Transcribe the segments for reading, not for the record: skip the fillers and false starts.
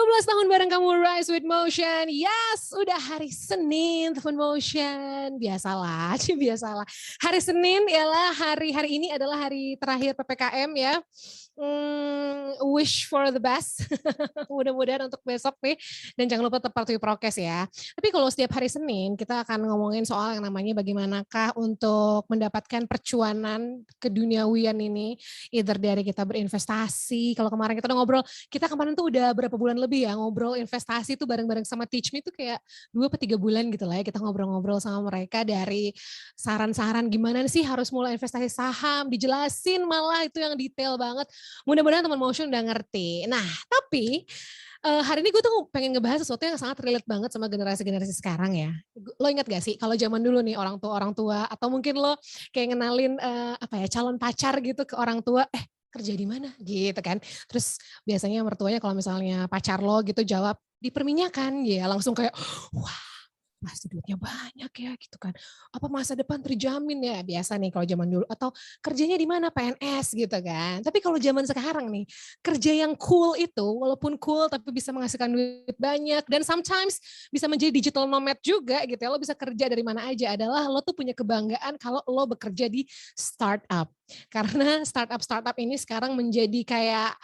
12 tahun bareng kamu Rise with Motion. Yes, udah hari Senin Teman Motion. Biasalah, biasalah. Hari Senin ialah hari ini adalah hari terakhir PPKM ya. Wish for the best. Mudah-mudahan untuk besok nih. Dan jangan lupa tetap patuhi prokes ya. Tapi kalau setiap hari Senin kita akan ngomongin soal yang namanya bagaimanakah untuk mendapatkan percuanan keduniawian ini. Either dari kita berinvestasi. Kalau kemarin kita udah ngobrol, kita kemarin tuh udah berapa bulan lebih ya ngobrol investasi tuh bareng-bareng sama Teach Me tuh kayak 2 atau 3 bulan gitu lah ya. Kita ngobrol-ngobrol sama mereka dari saran-saran gimana sih harus mulai investasi saham. Dijelasin malah itu yang detail banget. Mudah-mudahan teman Motion udah ngerti. Nah, tapi hari ini gue tuh pengen ngebahas sesuatu yang sangat relate banget sama generasi-generasi sekarang ya. Lo ingat gak sih kalau zaman dulu nih orang tua atau mungkin lo kayak ngenalin calon pacar gitu ke orang tua, kerja di mana gitu kan. Terus biasanya mertuanya kalau misalnya pacar lo gitu jawab di perminyakan ya langsung kayak wah pasti duitnya banyak ya gitu kan. Apa masa depan terjamin ya biasa nih kalau zaman dulu atau kerjanya di mana PNS gitu kan. Tapi kalau zaman sekarang nih kerja yang cool itu walaupun cool tapi bisa menghasilkan duit banyak dan sometimes bisa menjadi digital nomad juga gitu ya. Lo bisa kerja dari mana aja adalah lo tuh punya kebanggaan kalau lo bekerja di startup. Karena startup ini sekarang menjadi kayak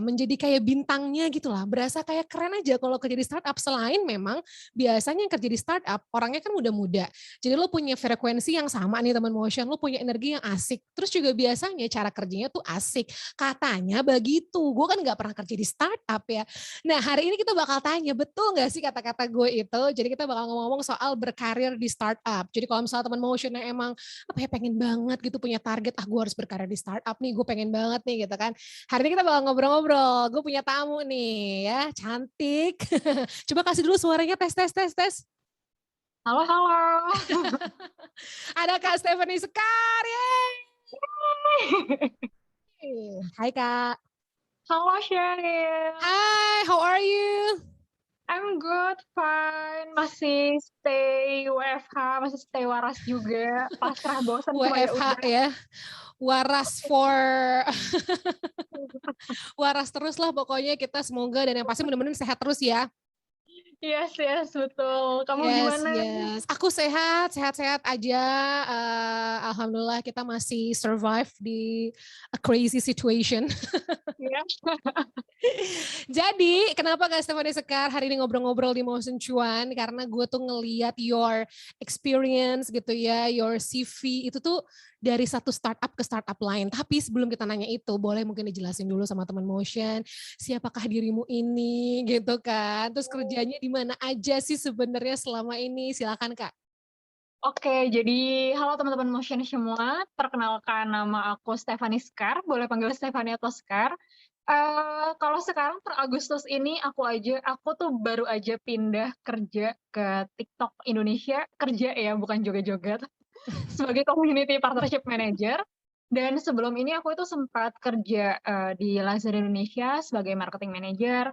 menjadi kayak bintangnya gitu lah. Berasa kayak keren aja kalau kerja di startup selain memang biasanya yang kerja di startup orangnya kan muda-muda. Jadi lo punya frekuensi yang sama nih teman Motion, lo punya energi yang asik. Terus juga biasanya cara kerjanya tuh asik. Katanya begitu. Gue kan nggak pernah kerja di startup ya. Nah hari ini kita bakal tanya betul nggak sih kata-kata gue itu. Jadi kita bakal ngomong-ngomong soal berkarir di startup. Jadi kalau misalnya teman Motion yang emang pengen banget gitu punya target, gue harus berkarir di startup nih, gue pengen banget nih gitu kan. Hari ini kita bakal ngobrol-ngobrol. Gue punya tamu nih ya, cantik. Coba kasih dulu suaranya tes. Halo, halo. Ada Kak Stephanie Sekar, yeay. Hai Kak. Halo Sheryl. Hai, how are you? I'm good, fine. Masih stay WFH, masih stay waras juga. Pasrah bosan cuma ya WFH udah. ya, waras for waras terus lah pokoknya kita semoga dan yang pasti mudah-mudahan sehat terus ya. Yes, betul. Kamu Yes. gimana? Aku sehat aja. Alhamdulillah kita masih survive di a crazy situation. Iya. Jadi kenapa Kak Stephanie Sekar hari ini ngobrol-ngobrol di Motion Cuan? Karena gue tuh ngeliat your experience gitu ya, your CV itu tuh dari satu startup ke startup lain. Tapi sebelum kita nanya itu, boleh mungkin dijelasin dulu sama teman Motion, siapakah dirimu ini gitu kan? Terus kerjanya di mana aja sih sebenarnya selama ini? Silakan Kak. Oke, jadi halo teman-teman Motion semua. Perkenalkan nama aku Stephanie Sekar. Boleh panggil Stephanie atau Sekar. Kalau sekarang per Agustus ini aku tuh baru aja pindah kerja ke TikTok Indonesia, kerja ya bukan joget-joget, sebagai community partnership manager. Dan sebelum ini aku itu sempat kerja di Lazada Indonesia sebagai marketing manager.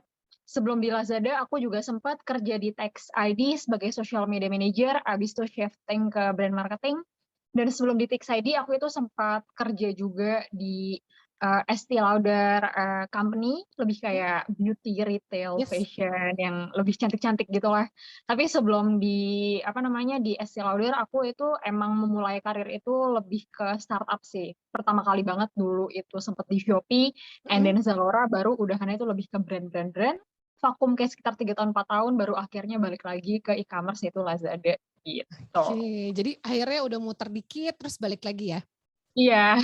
Sebelum di Lazada aku juga sempat kerja di Text ID sebagai social media manager, abis itu shifting ke brand marketing. Dan sebelum di Text ID aku itu sempat kerja juga di Estee Lauder company, lebih kayak beauty, retail, Yes. fashion yang lebih cantik-cantik gitulah. Tapi sebelum di Estee Lauder, aku itu emang memulai karir itu lebih ke startup sih. Pertama kali banget dulu itu sempat di Shopee, and then Zalora, baru udahannya itu lebih ke brand-brand. Vakum kayak sekitar 3 tahun 4 tahun, baru akhirnya balik lagi ke e-commerce yaitu Lazada gitu. Oke, jadi akhirnya udah muter dikit terus balik lagi ya. Iya.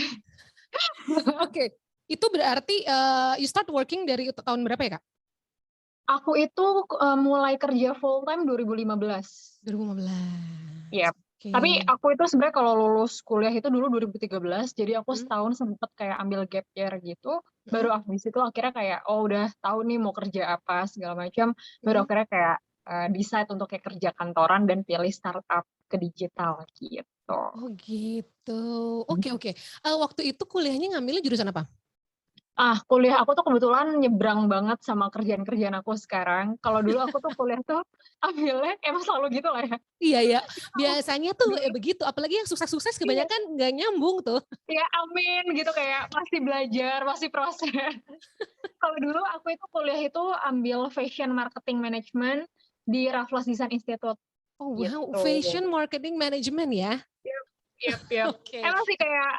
Oke, itu berarti you start working dari tahun berapa ya Kak? Aku itu mulai kerja full time 2015. 2015. Yap. Oke. Tapi aku itu sebenarnya kalau lulus kuliah itu dulu 2013, jadi aku Hmm. setahun sempet kayak ambil gap year gitu. Hmm. Baru habis itu akhirnya kayak, oh udah tahu nih mau kerja apa segala macam. Baru Hmm. akhirnya kayak decide untuk kayak kerja kantoran dan pilih startup ke digital gitu. Oh gitu. Oke. Waktu itu kuliahnya ngambilnya jurusan apa? Kuliah aku tuh kebetulan nyebrang banget sama kerjaan-kerjaan aku sekarang. Kalau dulu aku tuh kuliah tuh ambilnya emang selalu gitu lah ya. Iya ya, Tapi kalau biasanya tuh dulu begitu, apalagi yang sukses-sukses iya, kebanyakan nggak nyambung tuh. ya amin gitu kayak masih belajar, masih proses. Kalau dulu aku itu kuliah itu ambil Fashion Marketing Management di Raffles Design Institute Oh wow, gitu. fashion marketing management ya? Yap, yap, yap. Oke. Emang sih kayak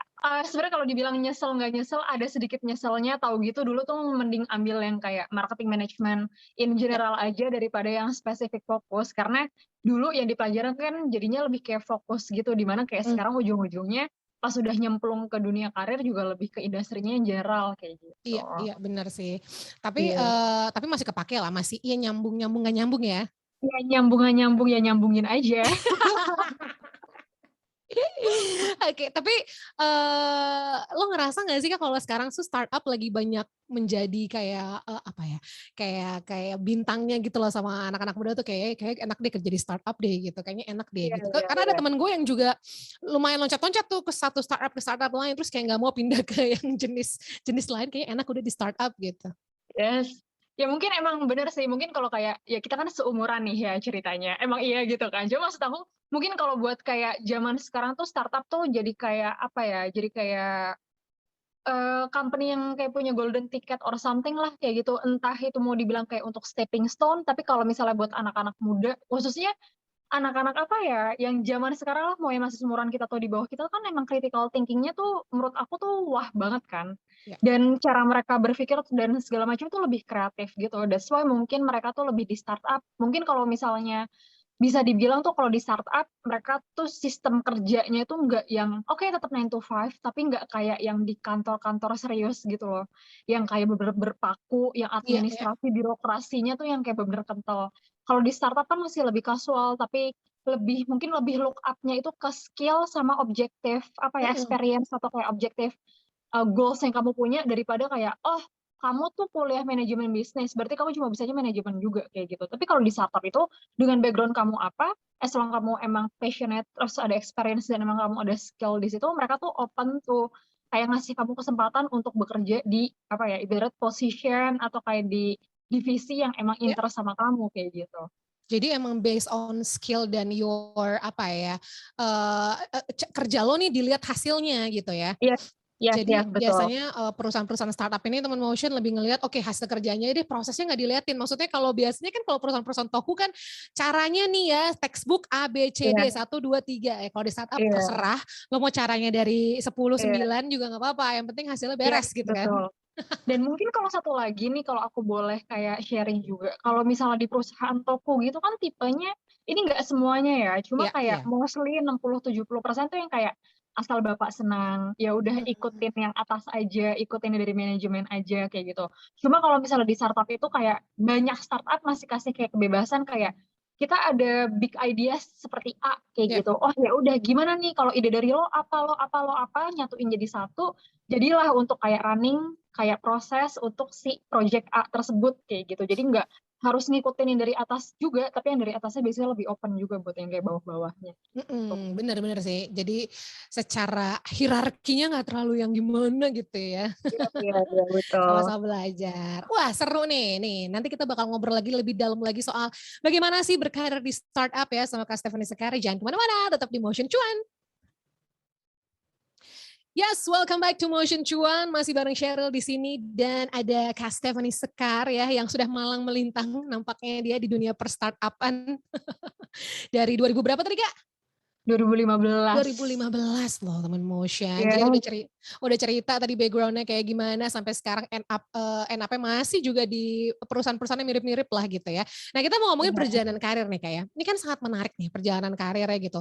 sebenarnya kalau dibilang nyesel nggak nyesel, ada sedikit nyeselnya. Tahu gitu dulu tuh mending ambil yang kayak marketing management in Ya, general aja daripada yang spesifik fokus. Karena dulu yang dipelajaran kan jadinya lebih kayak fokus gitu, dimana kayak mm, sekarang ujung-ujungnya pas sudah nyemplung ke dunia karir juga lebih ke industrinya yang general kayak gitu. iya iya benar sih. Tapi Iya. tapi masih kepake lah, masih iya nyambung nyambung nggak nyambung ya. Ya nyambung nggak nyambung ya nyambungin aja. Oke, tapi lo ngerasa nggak sih Kak kalau sekarang tuh startup lagi banyak menjadi kayak apa ya? Kayak kayak bintangnya gitu loh sama anak-anak muda tuh kayak kayak enak deh kerja di startup deh gitu. Kayaknya enak deh Iya, gitu. iya, Karena ada iya. teman gue yang juga lumayan loncat-loncat tuh ke startup lain terus kayak nggak mau pindah ke yang jenis jenis lain kayak enak udah di startup gitu. Yes. Ya mungkin emang bener sih, mungkin kalau kayak, ya kita kan seumuran nih ya ceritanya, emang iya gitu kan. Cuma maksud aku, mungkin kalau buat kayak zaman sekarang tuh startup tuh jadi kayak apa ya, jadi kayak company yang kayak punya golden ticket or something lah kayak gitu. Entah itu mau dibilang kayak untuk stepping stone, tapi kalau misalnya buat anak-anak muda, khususnya anak-anak apa ya, yang zaman sekarang lah, mau yang masih seumuran kita atau di bawah kita kan emang critical thinking-nya tuh menurut aku tuh wah banget kan. Ya. Dan cara mereka berpikir dan segala macam tuh lebih kreatif gitu. That's why mungkin mereka tuh lebih di startup. Mungkin kalau misalnya bisa dibilang tuh kalau di startup mereka tuh sistem kerjanya itu nggak yang oke tetap 9 to 5 tapi nggak kayak yang di kantor-kantor serius gitu loh. Yang kayak bener-bener berpaku, yang Iya, iya. administrasi birokrasinya tuh yang kayak bener-bener kental. Kalau di startup kan masih lebih kasual tapi lebih mungkin lebih look up-nya itu ke skill sama objektif apa ya Mm-mm. experience atau kayak objektif goals yang kamu punya daripada kayak oh kamu tuh kuliah manajemen bisnis berarti kamu cuma bisanya manajemen juga kayak gitu. Tapi kalau di startup itu dengan background kamu apa, as long kamu emang passionate terus ada experience dan emang kamu ada skill di situ, mereka tuh open tuh kayak ngasih kamu kesempatan untuk bekerja di apa ya ibarat position atau kayak di divisi yang emang Ya. interest sama kamu kayak gitu. Jadi emang based on skill dan your apa ya kerja lo nih dilihat hasilnya gitu ya. Iya, iya, iya, Jadi betul. biasanya perusahaan-perusahaan startup ini teman motion lebih ngelihat oke hasil kerjanya deh prosesnya nggak diliatin. Maksudnya kalau biasanya kan kalau perusahaan-perusahaan toku kan caranya nih ya textbook A B C D Iya, 1 2 3. Kalau di startup iya, terserah lo mau caranya dari 10 iya, 9 juga nggak apa-apa. Yang penting hasilnya iya, beres gitu kan. betul. Dan mungkin kalau satu lagi nih, kalau aku boleh kayak sharing juga, kalau misalnya di perusahaan toko gitu kan tipenya, ini nggak semuanya ya, cuma Iya, kayak iya. mostly 60-70% tuh yang kayak asal bapak senang, ya udah ikutin yang atas aja, ikutin dari manajemen aja kayak gitu. Cuma kalau misalnya di startup itu kayak banyak startup masih kasih kayak kebebasan kayak kita ada big ideas seperti A kayak Iya. gitu. Oh ya udah gimana nih kalau ide dari lo apa lo apa lo apa nyatuin jadi satu jadilah untuk kayak running kayak proses untuk si project A tersebut kayak gitu. Jadi nggak harus ngikutin yang dari atas juga, tapi yang dari atasnya biasanya lebih open juga buat yang kayak bawah-bawahnya. Gitu. Bener-bener sih. Jadi secara hierarkinya nggak terlalu yang gimana gitu ya. Iya, iya, iya, betul. Sama-sama belajar. Wah seru nih. Nih nanti kita bakal ngobrol lagi lebih dalam lagi soal bagaimana sih berkarir di startup ya sama Kak Stephanie Sekari. Jangan kemana-mana, tetap di Motion Cuan. Yes, welcome back to Motion Cuan. Masih bareng Cheryl di sini dan ada Kak Stephanie Sekar ya yang sudah malang melintang nampaknya dia di dunia perstartupan dari 2000 berapa tadi Kak? 2015. 2015 loh teman motion. Ya, Jadi udah cerita tadi backgroundnya kayak gimana sampai sekarang end up masih juga di perusahaan-perusahaan yang mirip-mirip lah gitu ya. Nah kita mau ngomongin benar. perjalanan karir nih kayak. Ini kan sangat menarik nih perjalanan karirnya gitu.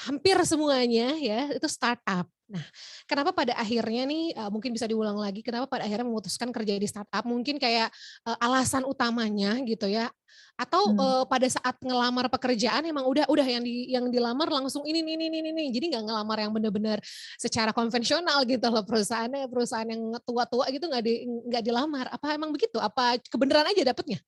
Hampir semuanya ya itu startup. Nah, kenapa pada akhirnya nih mungkin bisa diulang lagi kenapa pada akhirnya memutuskan kerja di startup? Mungkin kayak alasan utamanya gitu ya atau Hmm. pada saat ngelamar pekerjaan emang udah yang dilamar langsung ini. Jadi nggak ngelamar yang benar-benar secara konvensional gitu loh perusahaan yang tua-tua gitu nggak dilamar. Apa emang begitu? Apa kebenaran aja dapetnya?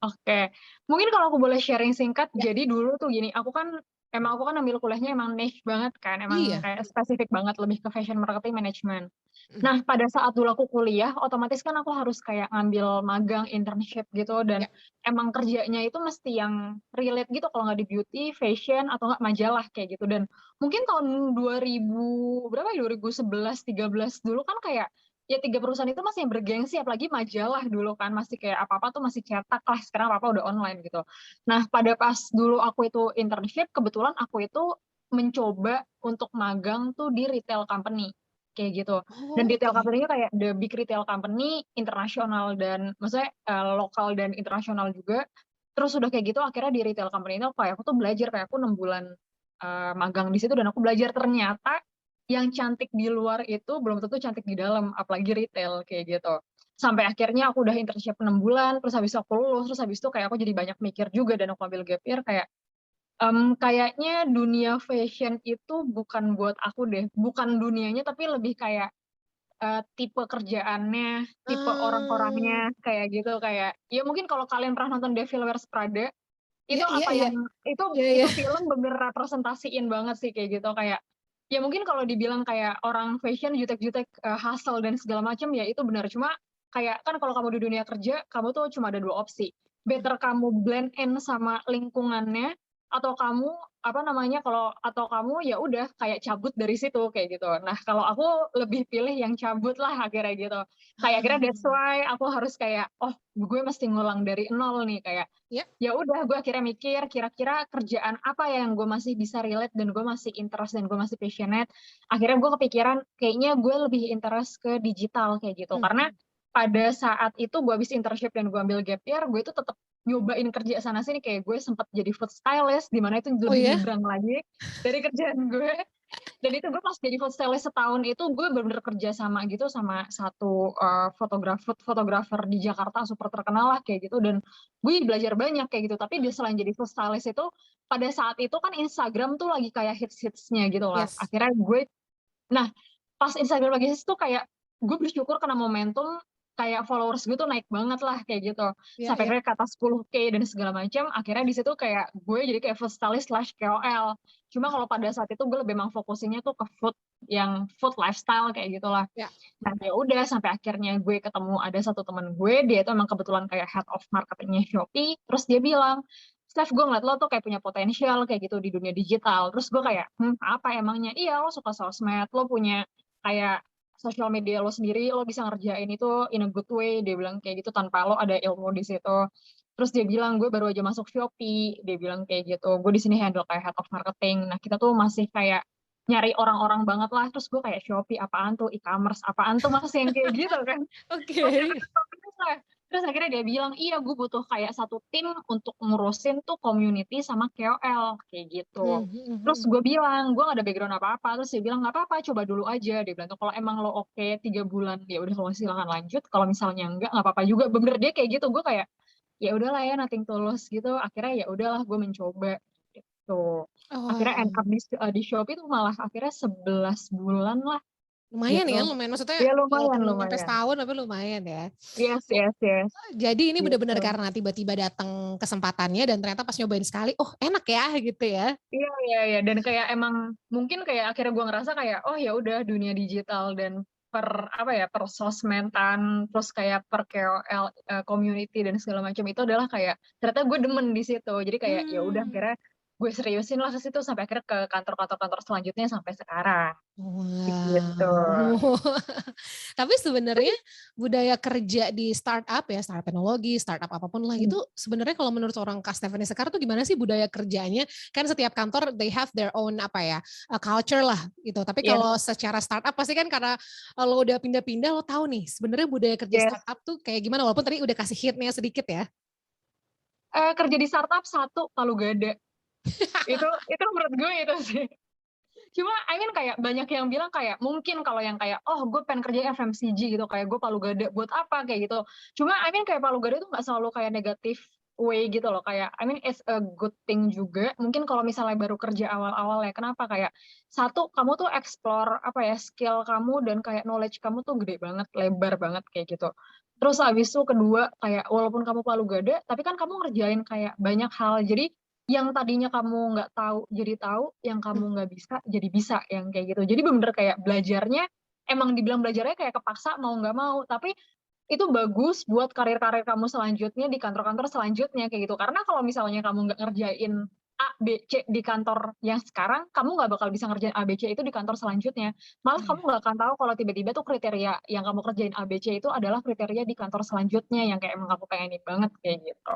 Oke, mungkin kalau aku boleh sharing singkat, Ya, jadi dulu tuh gini, aku kan emang aku kan ambil kuliahnya emang niche banget kan, emang Iya. kayak spesifik banget lebih ke fashion marketing management. Mhm. Nah, pada saat dulu aku kuliah, otomatis kan aku harus kayak ngambil magang, internship gitu, dan Ya. emang kerjanya itu mesti yang relate gitu, kalau nggak di beauty, fashion, atau nggak majalah kayak gitu. Dan mungkin tahun 2000, berapa ya, 2011, 13 dulu kan kayak, ya 3 perusahaan itu masih yang bergengsi, apalagi majalah dulu kan, masih kayak apa-apa tuh masih cetak lah, sekarang apa-apa udah online gitu. Nah, pada pas dulu aku itu internship, kebetulan aku itu mencoba untuk magang tuh di retail company, kayak gitu. Dan Oh, retail oke. company-nya kayak the big retail company, internasional dan maksudnya lokal dan internasional juga. Terus udah kayak gitu akhirnya di retail company itu kayak aku tuh belajar, kayak aku 6 bulan magang di situ, dan aku belajar ternyata yang cantik di luar itu belum tentu cantik di dalam, apalagi retail kayak gitu. Sampai akhirnya aku udah internship 6 bulan, terus habis itu aku lulus, terus habis itu kayak aku jadi banyak mikir juga dan aku ambil gap year kayak, kayaknya dunia fashion itu bukan buat aku deh, bukan dunianya tapi lebih kayak, tipe kerjaannya, tipe Ah, orang-orangnya, kayak gitu. Kayak, ya mungkin kalau kalian pernah nonton Devil Wears Prada, itu iya iya apa iya. yang itu Iya iya. itu film bener representasiin banget sih kayak gitu. Kayak, ya mungkin kalau dibilang kayak orang fashion jutek-jutek, hustle dan segala macam, ya itu benar. Cuma kayak kan kalau kamu di dunia kerja, kamu tuh cuma ada 2 opsi. Mhm. Better kamu blend in sama lingkungannya, atau kamu apa namanya, atau kamu ya udah kayak cabut dari situ kayak gitu. Nah, kalau aku lebih pilih yang cabut lah akhirnya gitu. Kayak akhirnya that's Ah, why aku harus kayak, oh gue mesti ngulang dari nol nih, kayak ya. ya udah gue akhirnya mikir kira-kira kerjaan apa ya yang gue masih bisa relate dan gue masih interest dan gue masih passionate. Akhirnya gue kepikiran kayaknya gue lebih interest ke digital kayak gitu, Mhm. karena pada saat itu gue habis internship dan gue ambil gap year, gue itu tetap nyobain kerja sana sini. Kayak gue sempat jadi food stylist, di mana itu Oh lebih ya? nyebrang lagi dari kerjaan gue. Dan itu gue pas jadi food stylist setahun itu gue bener-bener kerja sama gitu sama satu fotografer di Jakarta super terkenal lah kayak gitu, dan gue belajar banyak kayak gitu. Tapi dia selain jadi food stylist itu, pada saat itu kan Instagram tuh lagi kayak hits-hitsnya gitu lah. Yes. Akhirnya gue, nah pas Instagram lagi hits tuh kayak gue bersyukur kena momentum, kayak followers gue tuh naik banget lah kayak gitu. Iya Sampai iya. akhirnya ke atas 10K dan segala macam. Akhirnya di situ kayak gue jadi kayak food stylist slash KOL. Cuma kalau pada saat itu gue lebih emang fokusinnya tuh ke food, yang food lifestyle kayak gitulah. Ya. Nah ya udah sampai akhirnya gue ketemu ada satu teman gue, dia itu emang kebetulan kayak head of marketingnya Shopee. Terus dia bilang, Steph, gue ngeliat lo tuh kayak punya potensial kayak gitu di dunia digital. Terus gue kayak, apa emangnya? Iya, lo suka sosmed, lo punya kayak sosial media lo sendiri, lo bisa ngerjain itu in a good way, dia bilang kayak gitu, tanpa lo ada ilmu di situ. Terus dia bilang, gue baru aja masuk Shopee, dia bilang kayak gitu, gue di sini handle kayak head of marketing. Nah kita tuh masih kayak nyari orang-orang banget lah. Terus gue kayak, Shopee apaan tuh, e-commerce apaan tuh, masih yang kayak gitu kan. Masih Oke. terus lah. Terus akhirnya dia bilang, iya gue butuh kayak satu tim untuk ngurusin tuh community sama KOL kayak gitu. Mhm Terus mhm. gue bilang, gue gak ada background apa-apa. Terus dia bilang, gak apa-apa, coba dulu aja. Dia bilang tuh, kalau emang lo oke 3 bulan, ya udah lo silakan lanjut. Kalau misalnya enggak, gak apa-apa juga. Bener dia kayak gitu. Gue kayak, ya udahlah ya, nothing tulus gitu. Akhirnya ya udahlah, gue mencoba gitu. Akhirnya end Oh, up di Shopee tuh malah akhirnya 11 bulan lah lumayan ya, gitu. lumayan. Maksudnya Ya lumayan, walaupun belum nyampe lumayan. setahun, tapi lumayan ya. Yes, Oh, yes, yes. jadi ini benar-benar Gitu. karena tiba-tiba datang kesempatannya dan ternyata pas nyobain sekali, oh enak ya gitu ya. Iya, iya, iya. Dan kayak emang mungkin kayak akhirnya gue ngerasa kayak, oh ya udah dunia digital dan per apa ya, per sosmedan, terus kayak per KOL community dan segala macam itu adalah kayak ternyata gue demen di situ. Jadi kayak ya udah Hmm. akhirnya gue seriusin lah ke situ sampai akhirnya ke kantor-kantor selanjutnya sampai sekarang. Gitu. Wow. Tapi sebenarnya budaya kerja di startup ya, startup teknologi, startup apapun lah itu sebenarnya kalau menurut orang Kak Stephanie Sekar tuh gimana sih budaya kerjanya? Kan setiap kantor they have their own apa ya, culture lah gitu. Tapi Yes, kalau secara startup pasti kan karena lo udah pindah-pindah lo tahu nih sebenarnya budaya kerja yes. startup tuh kayak gimana walaupun tadi udah kasih hitnya sedikit ya. Kerja di startup satu palu gada. Itu menurut gue itu sih. Cuma I mean kayak banyak yang bilang kayak mungkin kalau yang kayak, oh gue pengen kerja FMCG gitu, kayak gue palu gada buat apa kayak gitu. Cuma I mean kayak palu gada itu nggak selalu kayak negatif way gitu loh, kayak I mean it's a good thing juga. Mungkin kalau misalnya baru kerja awal-awal ya, kenapa kayak satu kamu tuh explore apa ya, skill kamu dan kayak knowledge kamu tuh gede banget, lebar banget kayak gitu. Terus habis itu kedua kayak walaupun kamu palu gada tapi kan kamu ngerjain kayak banyak hal. Jadi yang tadinya kamu nggak tahu jadi tahu, yang Hmm. kamu nggak bisa jadi bisa, yang kayak gitu. Jadi bener-bener kayak belajarnya, emang dibilang belajarnya kayak kepaksa mau nggak mau, tapi itu bagus buat karir-karir kamu selanjutnya di kantor-kantor selanjutnya kayak gitu. Karena kalau misalnya kamu nggak ngerjain A, B, C di kantor yang sekarang, kamu nggak bakal bisa ngerjain A, B, C itu di kantor selanjutnya. Malah Iya. kamu nggak akan tahu kalau tiba-tiba tuh kriteria yang kamu kerjain A, B, C itu adalah kriteria di kantor selanjutnya yang kayak emang aku pengenin banget kayak gitu.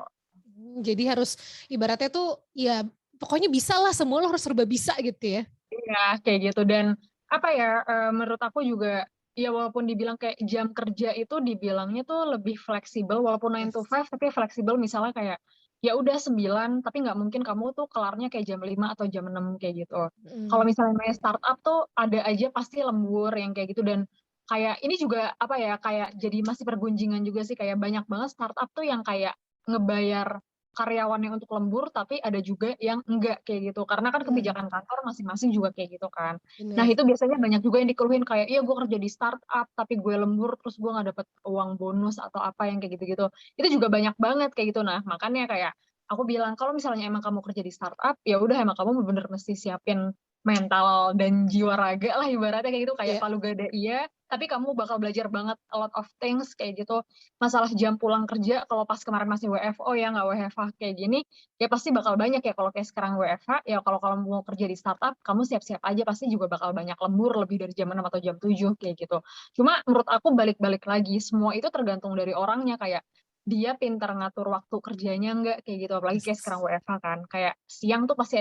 Jadi harus ibaratnya tuh ya pokoknya bisa lah, semua lo harus serba bisa gitu ya. Iya, kayak gitu. Dan apa ya, menurut aku juga, ya walaupun dibilang kayak jam kerja itu dibilangnya tuh lebih fleksibel, walaupun 9 to Yes. 5, tapi fleksibel misalnya kayak, ya udah 9, tapi nggak mungkin kamu tuh kelarnya kayak jam 5 atau jam 6 kayak gitu. Kalau Mm. misalnya namanya startup tuh ada aja pasti lembur yang kayak gitu, dan kayak ini juga apa ya, kayak jadi masih pergunjingan juga sih, kayak banyak banget startup tuh yang kayak ngebayar karyawannya untuk lembur, tapi ada juga yang enggak kayak gitu. Karena kan Mm. kebijakan kantor masing-masing juga kayak gitu kan. Nah Bener. itu biasanya banyak juga yang dikeluhin kayak, iya gue kerja di startup, tapi gue lembur, terus gue nggak dapet uang bonus atau apa yang kayak gitu-gitu. Itu juga banyak banget kayak gitu. Nah makanya kayak aku bilang, kalau misalnya emang kamu kerja di startup, ya udah emang kamu bener-bener mesti siapin mental dan jiwa raga lah ibaratnya kayak gitu. Kayak Iya. palu gada iya, tapi kamu bakal belajar banget a lot of things kayak gitu. Masalah jam pulang kerja, kalau pas kemarin masih WFO ya nggak WFH kayak gini, ya pasti bakal banyak ya. Kalau kayak sekarang WFH, ya kalau kamu mau kerja di startup, kamu siap-siap aja pasti juga bakal banyak lembur lebih dari jam 6 atau jam 7 kayak gitu. Cuma menurut aku balik-balik lagi, semua itu tergantung dari orangnya, kayak dia pintar ngatur waktu kerjanya nggak kayak gitu. Apalagi kayak sekarang Yes. WFH kan, kayak siang tuh pasti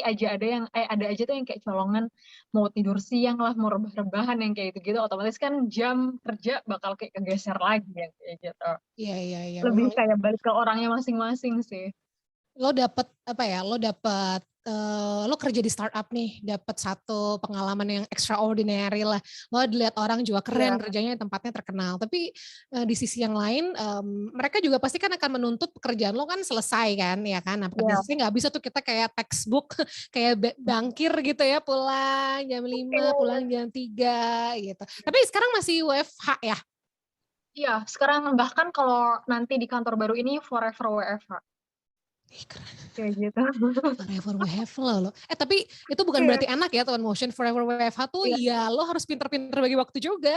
aja ada yang ada aja tuh yang kayak colongan mau tidur siang lah, mau rebah-rebahan yang kayak gitu-gitu, otomatis kan jam kerja bakal kayak kegeser lagi yang kayak gitu. Iya, iya, iya. Lebih Memang kayak balik ke orangnya masing-masing sih. lo dapet apa ya? Lo kerja di startup nih, dapat satu pengalaman yang extraordinary lah. Lo dilihat orang juga keren Iya, kerjanya, tempatnya terkenal. Tapi di sisi yang lain, mereka juga pasti kan akan menuntut pekerjaan lo kan selesai kan, ya kan? Nah, pada iya. sisi nggak bisa tuh kita kayak textbook, kayak bangkir gitu ya, pulang jam 5, pulang Iya, jam 3 gitu. Tapi sekarang masih WFH ya? iya, sekarang bahkan kalau nanti di kantor baru ini forever WFH. Ih, keren. Kayak gitu. Forever WFH lo. Tapi itu bukan Iya, berarti enak ya teman motion. Forever WFH tuh iya. ya lo harus pinter-pinter bagi waktu juga.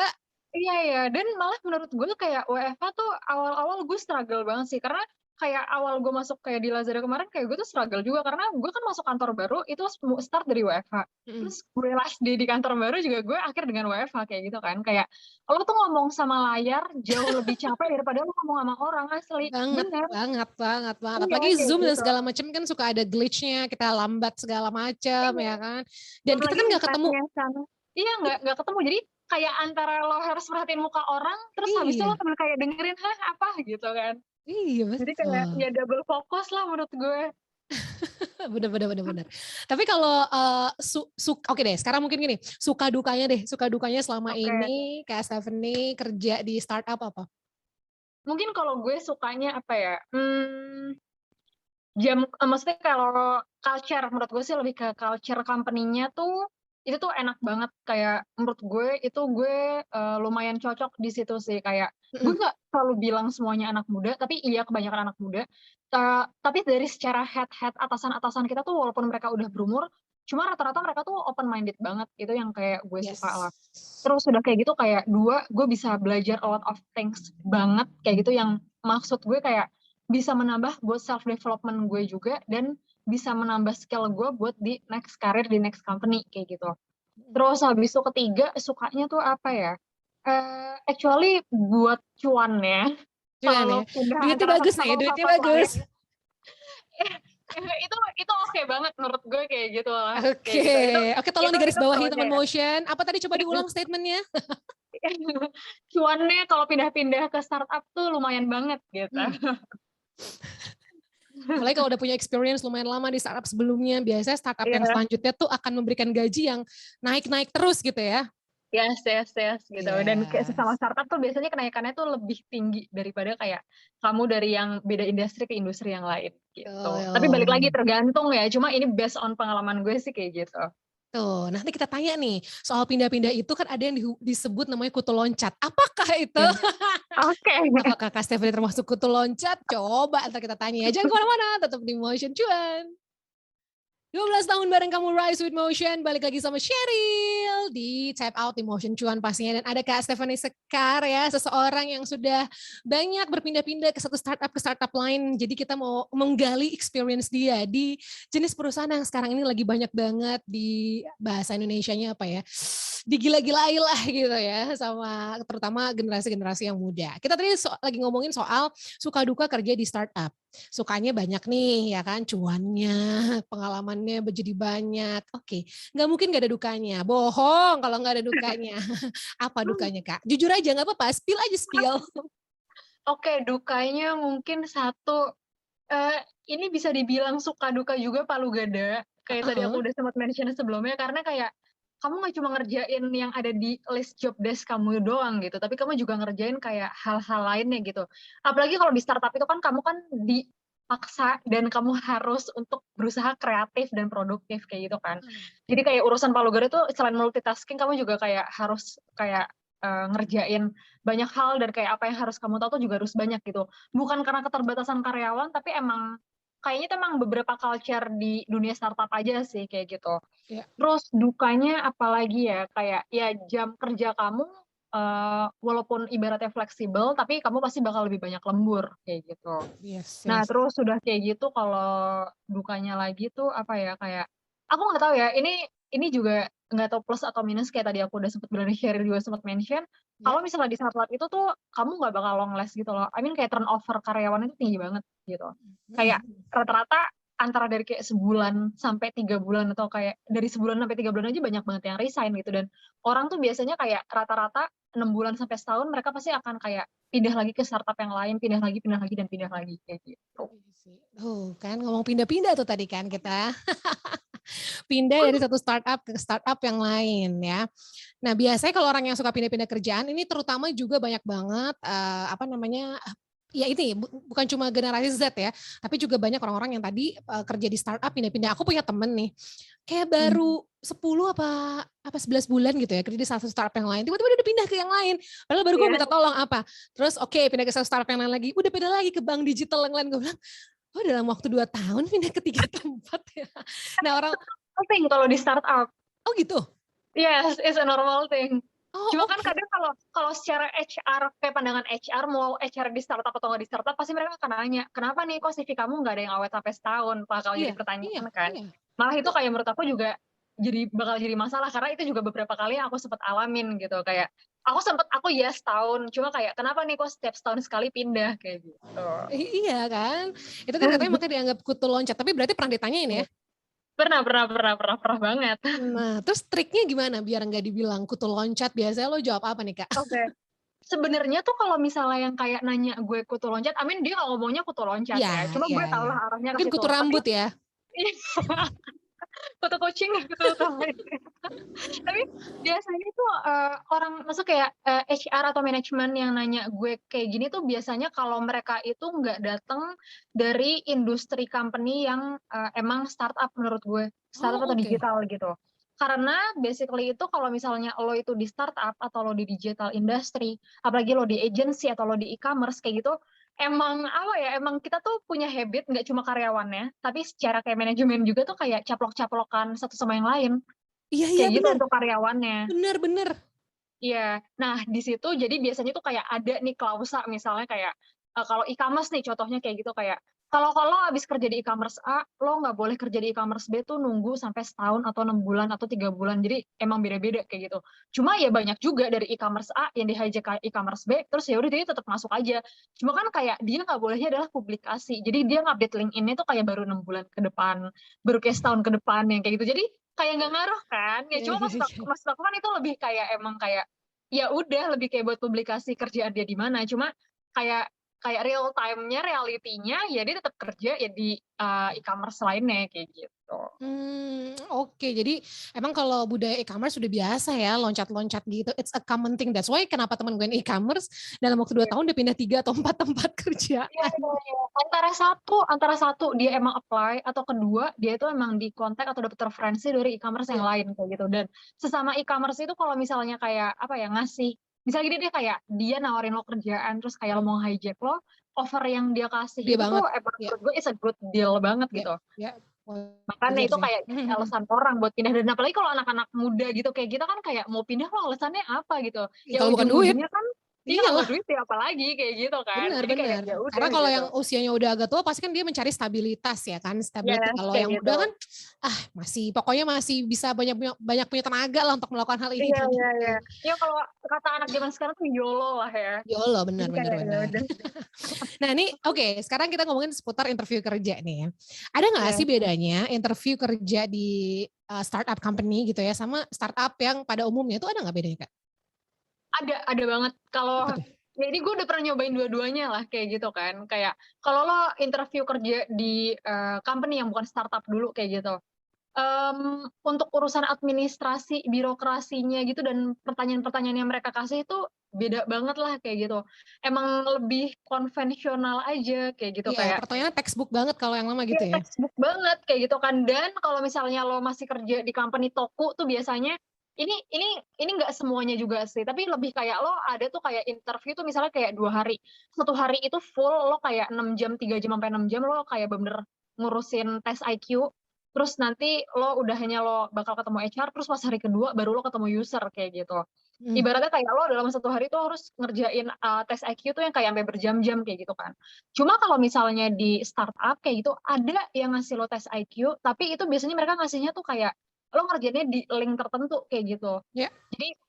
Iya, iya. Dan malah menurut gue kayak WFH tuh awal-awal gue struggle banget sih. Karena kayak awal gue masuk kayak di Lazada kemarin, kayak gue tuh struggle juga. Karena gue kan masuk kantor baru, itu start dari WFH. Mm. Terus gue last day di kantor baru juga gue akhir dengan WFH kayak gitu kan. Kayak lo tuh ngomong sama layar jauh lebih capek daripada lo ngomong sama orang asli. Banget, Bener. banget, banget, banget. Iya, Apalagi kayak Zoom dan gitu. segala macam kan suka ada glitch-nya, kita lambat segala macam Iya. ya kan. Dan Belum kita lagi kan nggak ketemu. internetnya sana. Iya, nggak ketemu. Jadi kayak antara lo harus perhatiin muka orang, terus habis itu lo Iya, sambil kayak dengerin, hah apa gitu kan. iya Jadi kayak betul. ya double fokus lah menurut gue. Bener, bener, bener, bener. Tapi kalau oke deh, sekarang mungkin gini, suka dukanya selama Oke. ini kayak Stephanie kerja di startup apa? Mungkin kalau gue sukanya apa ya? Maksudnya kalau culture, menurut gue sih lebih ke culture company-nya tuh, itu tuh enak banget. Kayak menurut gue itu gue lumayan cocok di situ sih. Kayak gue Mm-mm. nggak selalu bilang semuanya anak muda, tapi iya kebanyakan anak muda. Tapi dari secara head atasan-atasan kita tuh walaupun mereka udah berumur, cuma rata-rata mereka tuh open minded banget. Itu yang kayak gue suka lah. Yes. Terus udah kayak gitu, kayak dua, gue bisa belajar a lot of things banget kayak gitu, yang maksud gue kayak bisa menambah buat self development gue juga, dan bisa menambah skill gue buat di next career, di next company kayak gitu. Terus habis itu ketiga sukanya tuh apa ya? Actually buat cuannya. Cuan Kalau ya. lo pindah Duitnya antara bagus nih, satu duitnya kantor bagus. lain, itu oke banget menurut gue kayak gitu lah. Kayak Oke, gitu. oke tolong digaris Itu bawahi oke. teman motion. Apa tadi coba diulang statementnya? Cuannya kalau pindah-pindah ke startup tuh lumayan banget gitu. Hmm. Apalagi kalau udah punya experience lumayan lama di startup sebelumnya, biasanya startup yang Iya. selanjutnya tuh akan memberikan gaji yang naik-naik terus gitu ya. Yes, yes, yes gitu. Dan kayak sesama Yes. startup tuh biasanya kenaikannya tuh lebih tinggi daripada kayak kamu dari yang beda industri ke industri yang lain gitu. Tapi balik lagi Oh, tergantung ya. Cuma ini based on pengalaman gue sih kayak gitu. Tuh, nanti kita tanya nih, soal pindah-pindah itu kan ada yang disebut namanya kutu loncat. Apakah itu? Ya. Oke. Apakah Kak Stephanie termasuk kutu loncat? Coba ntar kita tanya ya. Jangan kemana-mana, tetap di Motion Cuan. 12 tahun bareng kamu Rise with Motion, balik lagi sama Sheryl di Tap Out di Motion Cuan pastinya. Dan ada Kak Stephanie Sekar ya, seseorang yang sudah banyak berpindah-pindah ke satu startup ke startup lain. Jadi kita mau menggali experience dia di jenis perusahaan yang sekarang ini lagi banyak banget di bahasa Indonesianya apa ya, digila-gilai lah gitu ya, sama terutama generasi-generasi yang muda. Kita tadi lagi ngomongin soal suka duka kerja di startup. Sukanya banyak nih ya kan, cuannya, pengalamannya jadi banyak. Oke, nggak mungkin nggak ada dukanya. Bohong kalau nggak ada dukanya. Apa dukanya Kak? Jujur aja nggak apa-apa, spill aja spill. Oke, dukanya mungkin satu, ini bisa dibilang suka duka juga palu gada, kayak tadi aku udah sempat mention sebelumnya, karena kayak kamu nggak cuma ngerjain yang ada di list job desk kamu doang gitu, tapi kamu juga ngerjain kayak hal-hal lainnya gitu. Apalagi kalau di startup itu kan kamu kan dipaksa dan kamu harus untuk berusaha kreatif dan produktif kayak gitu kan. Jadi kayak urusan palu gada tuh selain multitasking, kamu juga kayak harus kayak ngerjain banyak hal dan kayak apa yang harus kamu tahu tuh juga harus banyak gitu. Bukan karena keterbatasan karyawan, tapi emang kayaknya itu emang beberapa culture di dunia startup aja sih kayak gitu. Ya. Terus dukanya apalagi ya, kayak ya jam kerja kamu walaupun ibaratnya fleksibel, tapi kamu pasti bakal lebih banyak lembur kayak gitu. Yes, Nah, yes. terus sudah kayak gitu kalau dukanya lagi tuh apa ya, kayak aku nggak tahu ya, ini juga nggak tahu plus atau minus kayak tadi aku udah sempat bilang di Sheryl juga sempat mention, kalau misalnya di startup itu tuh kamu nggak bakal long last gitu loh. I mean kayak turnover karyawan itu tinggi banget gitu. Kayak rata-rata antara dari kayak sebulan sampai 3 bulan atau kayak dari sebulan sampai 3 bulan aja banyak banget yang resign gitu. Dan orang tuh biasanya kayak rata-rata 6 bulan sampai setahun mereka pasti akan kayak pindah lagi ke startup yang lain, pindah lagi, dan pindah lagi kayak gitu. Tuh kan ngomong pindah-pindah tuh tadi kan kita. Pindah dari satu startup ke startup yang lain ya. Nah, biasanya kalau orang yang suka pindah-pindah kerjaan ini terutama juga banyak banget apa namanya, ya ini bukan cuma generasi Z ya, tapi juga banyak orang-orang yang tadi kerja di startup pindah-pindah. Aku punya temen nih, kayak baru 10 apa 11 bulan gitu ya kerja di satu startup yang lain, tiba-tiba dia udah pindah ke yang lain. Padahal baru gue minta tolong apa. Terus oke, pindah ke satu startup yang lain lagi, udah pindah lagi ke bank digital yang lain. Gue bilang, oh dalam waktu 2 tahun pindah ke 3 tempat ya. Nah orang, Thing kalau di startup. oh gitu? Yes, it's a normal thing. Oh, Cuma oke. kan kadang kalau secara HR, kayak pandangan HR, mau HR di startup atau nggak di startup, pasti mereka akan nanya, kenapa nih kok CV kamu nggak ada yang awet sampai setahun? Bakal jadi Iya, pertanyaan iya, kan. iya. Malah itu Betul. kayak menurut aku juga bakal jadi masalah, karena itu juga beberapa kali yang aku sempat alamin gitu. Kayak aku yes tahun, cuma kayak kenapa nih kok setiap setahun sekali pindah kayak gitu. Iya kan? Itu kan katanya makanya dianggap kutu loncat, tapi berarti pernah ditanyain ya? Pernah banget. Nah, terus triknya gimana biar nggak dibilang kutu loncat? Biasanya lo jawab apa nih, Kak? Oke. Sebenarnya tuh kalau misalnya yang kayak nanya gue kutu loncat, I mean dia nggak ngomongnya kutu loncat Iya, ya. Cuma iya, gue tau iya. lah arahnya ke Mungkin situ. kutu Tapi rambut ya? kutu kucing, kutu taman. Tapi biasanya tuh orang masuk kayak HR atau manajemen yang nanya gue kayak gini tuh biasanya kalau mereka itu nggak datang dari industri company yang emang startup menurut gue, startup Oh, atau oke. digital gitu. Karena basically itu kalau misalnya lo itu di startup atau lo di digital industry, apalagi lo di agency atau lo di e-commerce kayak gitu, emang apa ya, emang kita tuh punya habit nggak cuma karyawannya, tapi secara kayak manajemen juga tuh kayak caplok-caplokan satu sama yang lain. Iya, iya, Kayak gitu bener. untuk karyawannya. Bener, bener. Iya. Nah, di situ jadi biasanya tuh kayak ada nih klausa misalnya kayak kalau e-commerce nih contohnya kayak gitu kayak kalau habis kerja di e-commerce A, lo nggak boleh kerja di e-commerce B tuh nunggu sampai setahun atau 6 bulan atau 3 bulan. Jadi emang beda-beda kayak gitu. Cuma ya banyak juga dari e-commerce A yang di-hijack ke e-commerce B, terus ya udah dia tetap masuk aja. Cuma kan kayak dia nggak bolehnya adalah publikasi. Jadi dia ngupdate LinkedIn-nya tuh kayak baru 6 bulan ke depan, baru kayak setahun ke depan yang kayak gitu. Jadi kayak nggak ngaruh kan. Ya Iya, cuma iya, iya. maksud aku kan itu lebih kayak emang kayak ya udah lebih kayak buat publikasi kerjaan dia di mana. Cuma kayak kayak real time-nya, realitinya ya dia tetap kerja ya di e-commerce lainnya kayak gitu. Oke. Jadi emang kalau budaya e-commerce sudah biasa ya loncat-loncat gitu. It's a common thing. That's why kenapa teman gue yang e-commerce dalam waktu 2 Iya. tahun dia pindah 3 atau 4 tempat kerjaan. Iya, iya, iya. Antara satu dia emang apply atau kedua dia itu emang di kontak atau dapat referensi dari e-commerce yang Iya. lain kayak gitu. Dan sesama e-commerce itu kalau misalnya kayak apa ya ngasih, misalnya gini deh kayak dia nawarin lo kerjaan terus kayak lo mau hijack lo, offer yang dia kasih Gede itu tuh banget. emang Ya, menurut gue is a good deal banget ya, gitu. ya. Makanya Wajar itu sih. kayak jadi alasan orang buat pindah dan apalagi kalau anak-anak muda gitu kayak kita kan kayak mau pindah lo alasannya apa gitu. Ya, Ya kalau bukan duit, ujung-ujungnya kan iya kalau iyalah. nggak duit ya apalagi kayak gitu kan. Benar, Jadi kayak benar. ya udah Karena kalau gitu. yang usianya udah agak tua pasti kan dia mencari stabilitas ya kan, stability. Yes, Kalau kayak yang gitu. muda kan masih pokoknya masih bisa banyak punya tenaga lah untuk melakukan hal ini Iya, tadi. iya, iya. Ya kalau kata anak zaman sekarang tuh YOLO lah ya. YOLO, benar, Jadi benar, kayak ya benar. udah. Nah ini oke, sekarang kita ngomongin seputar interview kerja nih ya. Ada nggak Ya, sih bedanya interview kerja di startup company gitu ya sama startup yang pada umumnya itu ada nggak bedanya Kak? ada banget. Kalau Apa tuh? ya ini gue udah pernah nyobain dua-duanya lah kayak gitu kan. Kayak kalau lo interview kerja di company yang bukan startup dulu kayak gitu. Untuk urusan administrasi, birokrasinya gitu dan pertanyaan-pertanyaan yang mereka kasih itu beda banget lah kayak gitu. Emang lebih konvensional aja kayak gitu Iya, kayak pertanyaannya textbook banget kalau yang lama ya gitu ya. textbook banget kayak gitu kan. Dan kalau misalnya lo masih kerja di company toko tuh biasanya ini nggak semuanya juga sih, tapi lebih kayak lo ada tuh kayak interview tuh misalnya kayak 2 hari. Satu hari itu full lo kayak 6 jam, 3 jam sampai 6 jam lo kayak bener ngurusin tes IQ. Terus nanti lo udah hanya lo bakal ketemu HR, terus pas hari kedua baru lo ketemu user kayak gitu. Hmm. Ibaratnya kayak lo dalam satu hari tuh harus ngerjain tes IQ tuh yang kayak sampai berjam-jam kayak gitu kan. Cuma kalau misalnya di startup kayak gitu ada yang ngasih lo tes IQ, tapi itu biasanya mereka ngasihnya tuh kayak lo ngerjainnya di link tertentu kayak gitu. Ya. Jadi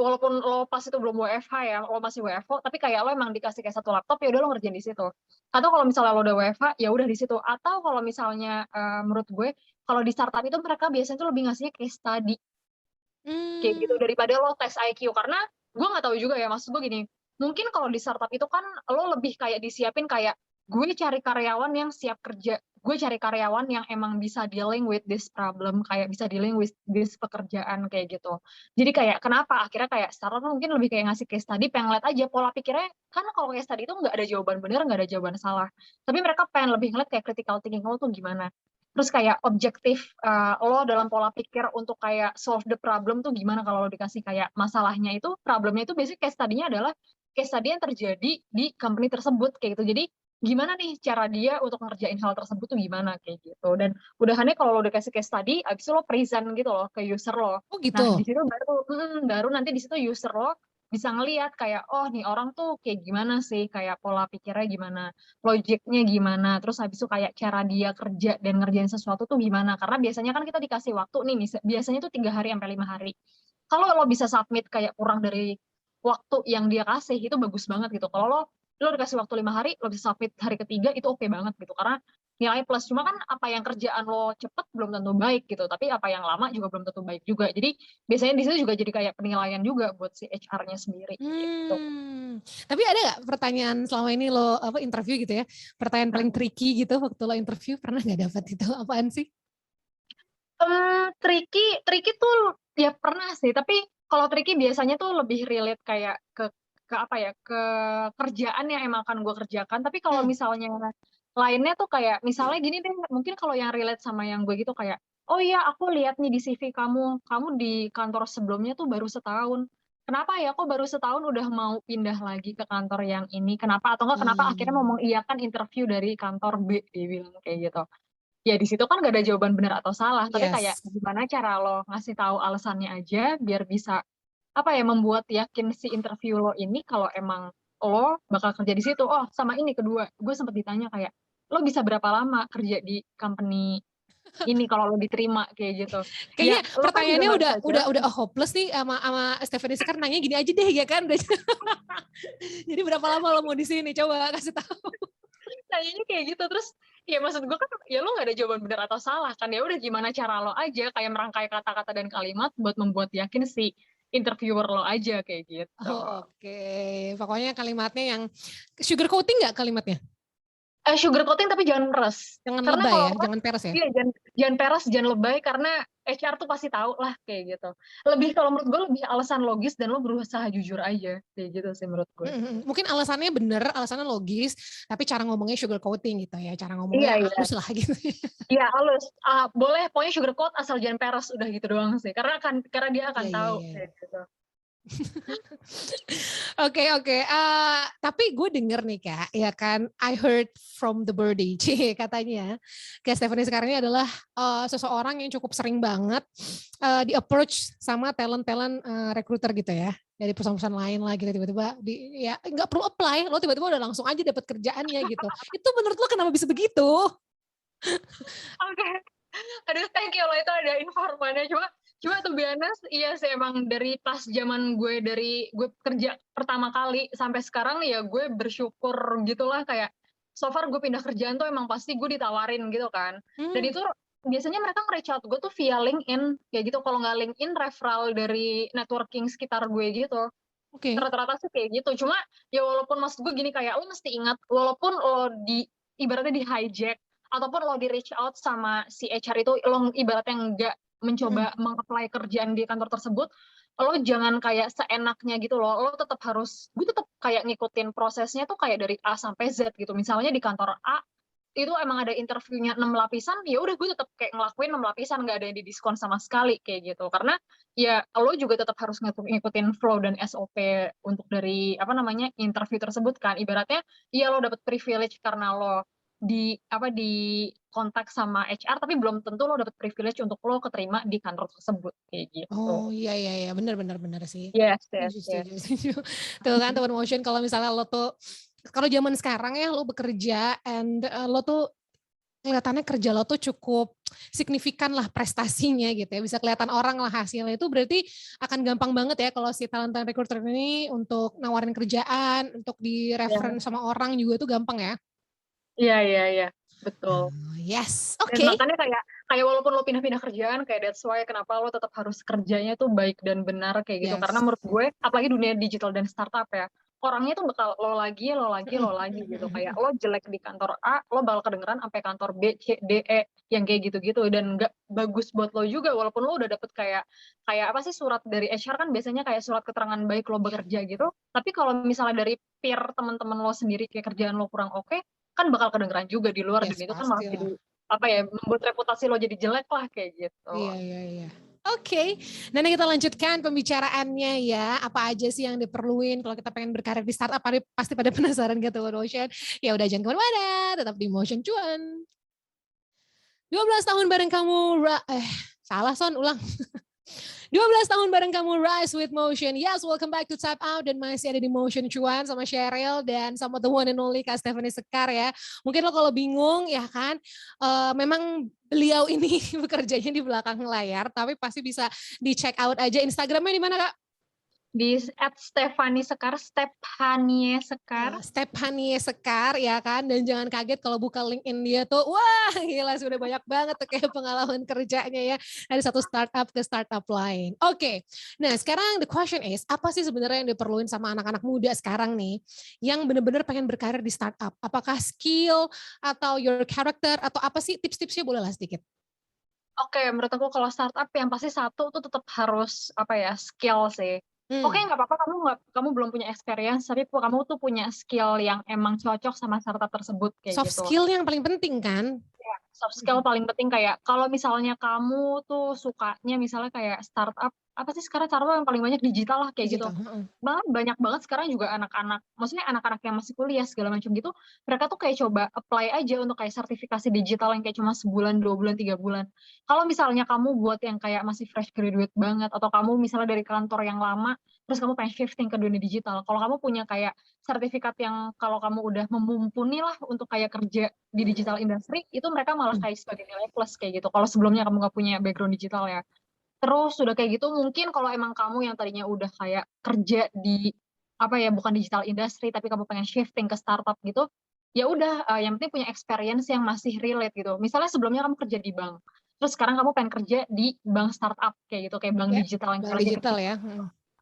walaupun lo pas itu belum WFH ya, lo masih WFO, tapi kayak lo emang dikasih kayak satu laptop ya udah lo ngerjain di situ. Atau kalau misalnya lo udah WFH ya udah di situ. Atau kalau misalnya menurut gue kalau di startup itu mereka biasanya tuh lebih ngasihnya case study kayak gitu Hmm. daripada lo tes IQ karena gue nggak tahu juga ya maksud gue gini mungkin kalau di startup itu kan lo lebih kayak disiapin kayak gue cari karyawan yang siap kerja gue cari karyawan yang emang bisa dealing with this problem kayak bisa dealing with this pekerjaan kayak gitu jadi kayak kenapa akhirnya kayak startup mungkin lebih kayak ngasih case study pengen lihat aja pola pikirnya kan kalau case study itu nggak ada jawaban benar nggak ada jawaban salah tapi mereka pengen lebih ngeliat kayak critical thinking lo tuh gimana terus kayak objektif lo dalam pola pikir untuk kayak solve the problem tuh gimana kalau lo dikasih kayak masalahnya itu problemnya itu biasanya case study-nya adalah case study yang terjadi di company tersebut kayak gitu jadi gimana nih cara dia untuk ngerjain hal tersebut tuh gimana kayak gitu dan udahannya kalau lo dikasih case study abis itu lo present gitu loh ke user lo Oh nah di gitu. situ baru nanti di situ user lo bisa ngelihat kayak oh nih orang tuh kayak gimana sih kayak pola pikirnya gimana logiknya gimana, terus habis itu kayak cara dia kerja dan ngerjain sesuatu tuh gimana. Karena biasanya kan kita dikasih waktu nih, biasanya tuh 3 hari sampai 5 hari. Kalau lo bisa submit kayak kurang dari waktu yang dia kasih, itu bagus banget gitu. Kalau lo dikasih waktu 5 hari, lo bisa submit hari ketiga, itu oke banget gitu. Karena nilai plus. Cuma kan apa yang kerjaan lo cepet belum tentu baik gitu. Tapi apa yang lama juga belum tentu baik juga. Jadi biasanya di situ juga jadi kayak penilaian juga buat si HR-nya sendiri gitu. Tapi ada nggak pertanyaan selama ini lo interview gitu ya? Pertanyaan paling tricky gitu waktu lo interview pernah nggak dapat itu apaan sih? Tricky tuh ya pernah sih, tapi kalau tricky biasanya tuh lebih relate kayak ke apa ya, ke kerjaan yang emang akan gue kerjakan. Tapi kalau Hmm. misalnya lainnya tuh kayak misalnya gini deh, mungkin kalau yang relate sama yang gue gitu kayak, oh iya aku lihat nih di CV kamu di kantor sebelumnya tuh baru setahun. Kenapa ya kok baru setahun udah mau pindah lagi ke kantor yang ini? Kenapa atau enggak kenapa akhirnya mau mengiyakan interview dari kantor B dia bilang kayak gitu. Ya di situ kan gak ada jawaban benar atau salah, tapi kayak Yes. gimana cara lo ngasih tahu alasannya aja biar bisa apa ya membuat yakin si interview lo ini kalau emang lo bakal kerja di situ. Oh, sama ini kedua, gue sempat ditanya kayak lo bisa berapa lama kerja di company ini kalau lo diterima kayak gitu. Kayaknya Ya, lo kan juga pertanyaannya nggak udah bisa udah jawab. udah hopeless nih sama Stephanie Sekar nanya gini aja deh ya kan. Jadi berapa lama lo mau di sini? Coba kasih tahu. Nanyanya kayak gitu terus ya maksud gue kan ya lo nggak ada jawaban benar atau salah kan ya udah gimana cara lo aja kayak merangkai kata-kata dan kalimat buat membuat yakin si interviewer lo aja kayak gitu. Oh, oke. Pokoknya kalimatnya yang sugar coating nggak kalimatnya? Sugar coating tapi jangan peres. Jangan Karena lebay kalau ya, peres, jangan peres ya. iya jangan peres, jangan lebay karena HR tuh pasti tahu lah kayak gitu. Lebih kalau menurut gue lebih alasan logis dan lo berusaha jujur aja kayak gitu sih menurut gue. Mungkin alasannya bener, alasannya logis, tapi cara ngomongnya sugar coating gitu ya, cara ngomongnya Iya iya. halus lah gitu. Iya halus. Boleh pokoknya sugar coat asal jangan peres udah gitu doang sih. Karena dia akan Iya, iya, tahu iya. kayak gitu. Oke, oke. Tapi gue denger nih Kak, ya kan, I heard from the birdie, katanya. Kak Stephanie sekarang ini adalah seseorang yang cukup sering banget di-approach sama talent-talent recruiter gitu ya. Dari perusahaan-perusahaan lain lah gitu, tiba-tiba ya nggak perlu apply, lo tiba-tiba udah langsung aja dapat kerjaannya gitu. Itu menurut lo kenapa bisa begitu? Oke. Aduh thank you lo itu ada informannya. Cuma tuh biasa iya sih emang dari pas zaman dari gue kerja pertama kali sampai sekarang ya gue bersyukur gitulah kayak so far gue pindah kerjaan tuh emang pasti gue ditawarin gitu kan. Dan itu biasanya mereka nge-reach out gue tuh via LinkedIn kayak gitu. Kalau nggak LinkedIn referral dari networking sekitar gue gitu. Oke. Rata-rata sih kayak gitu. Cuma ya walaupun maksud gue gini kayak lo mesti ingat walaupun lo ibaratnya di hijack ataupun lo di reach out sama si HR itu lo ibaratnya nggak mencoba meng-apply kerjaan di kantor tersebut, lo jangan kayak seenaknya gitu lo tetap harus, gue tetap kayak ngikutin prosesnya tuh kayak dari A sampai Z gitu. Misalnya di kantor A itu emang ada interviewnya 6 lapisan, ya udah gue tetap kayak ngelakuin 6 lapisan, nggak ada yang didiskon sama sekali kayak gitu. Karena ya lo juga tetap harus ngikutin flow dan SOP untuk dari apa namanya interview tersebut kan. Ibaratnya ya lo dapet privilege karena lo di kontak sama HR, tapi belum tentu lo dapet privilege untuk lo keterima di kantor tersebut kayak gitu. Oh iya, iya, iya, benar, benar, benar sih. Yes, yes, Setuju, yes. setuju, setuju. Tuh kan teman motion, kalau misalnya lo tuh, kalau zaman sekarang ya lo bekerja and lo tuh kelihatannya kerja lo tuh cukup signifikan lah prestasinya gitu ya, bisa kelihatan orang lah hasilnya, itu berarti akan gampang banget ya kalau si talent recruiter ini untuk nawarin kerjaan, untuk di Ya. reference sama orang juga tuh gampang ya. Iya, iya, iya, betul. Oh, yes, Dan oke. makanya kayak walaupun lo pindah-pindah kerjaan, kayak that's why kenapa lo tetap harus kerjanya tuh baik dan benar kayak gitu. Karena Yes. menurut gue, apalagi dunia digital dan startup ya, orangnya tuh bakal lo lagi, lo lagi, lo lagi gitu. Kayak lo jelek di kantor A, lo bakal kedengeran sampai kantor B, C, D, E, yang kayak gitu-gitu. Dan nggak bagus buat lo juga, walaupun lo udah dapet kayak apa sih surat dari HR kan biasanya kayak surat keterangan baik lo bekerja gitu. Tapi kalau misalnya dari peer teman-teman lo sendiri kayak kerjaan lo kurang oke, kan bakal kedengeran juga di luar dan Yes, itu kan malah pastilah. jadi apa ya, membuat reputasi lo jadi jelek lah kayak gitu. Iya, iya, iya. Oke, nah kita lanjutkan pembicaraannya ya. Apa aja sih yang diperluin kalau kita pengen berkarir di startup? Pasti pada penasaran gitu Motion. Ya udah jangan kemana-mana, tetap di Motion Cuan. 12 tahun bareng kamu, salah Son, ulang. 12 tahun bareng kamu Rise with Motion. Yes, welcome back to Tap Out dan masih ada di Motion Cuan sama Cheryl dan sama the one and only Kak Stephanie Sekar ya. Mungkin lo kalau bingung ya kan, memang beliau ini bekerjanya di belakang layar, tapi pasti bisa di check out aja Instagramnya di mana Kak? Di @Stephanie Sekar, Stephanie Sekar. Stephanie Sekar ya kan, dan jangan kaget kalau buka LinkedIn dia tuh, wah gila sudah banyak banget tuh kayak pengalaman kerjanya ya dari satu startup ke startup lain. Oke, nah sekarang the question is, apa sih sebenarnya yang diperluin sama anak-anak muda sekarang nih yang benar-benar pengen berkarir di startup? Apakah skill atau your character atau apa sih tips-tipsnya, boleh lah sedikit? Oke, menurut aku kalau startup yang pasti satu tuh tetap harus apa ya, skill sih. Oke, nggak apa-apa kamu belum punya experience, tapi kamu tuh punya skill yang emang cocok sama startup tersebut kayak Soft gitu. skill yang paling penting kan? Ya, soft skill paling penting kayak kalau misalnya kamu tuh sukanya misalnya kayak startup, apa sih sekarang startup yang paling banyak digital lah kayak gitu. Digital. Banyak banget sekarang juga anak-anak, maksudnya anak-anak yang masih kuliah segala macam gitu, mereka tuh kayak coba apply aja untuk kayak sertifikasi digital yang kayak cuma sebulan, 2 bulan, 3 bulan. Kalau misalnya kamu buat yang kayak masih fresh graduate banget, atau kamu misalnya dari kantor yang lama, terus kamu pengen shifting ke dunia digital, kalau kamu punya kayak sertifikat yang kalau kamu udah memumpuni lah untuk kayak kerja di digital industry, itu mereka malah kayak sebagai nilai plus kayak gitu. Kalau sebelumnya kamu nggak punya background digital ya. Terus sudah kayak gitu mungkin kalau emang kamu yang tadinya udah kayak kerja di apa ya, bukan digital industry tapi kamu pengen shifting ke startup gitu, ya udah yang penting punya experience yang masih relate gitu. Misalnya sebelumnya kamu kerja di bank, terus sekarang kamu pengen kerja di bank startup kayak gitu, kayak bank Ya, digital yang bank lagi digital kecil. ya.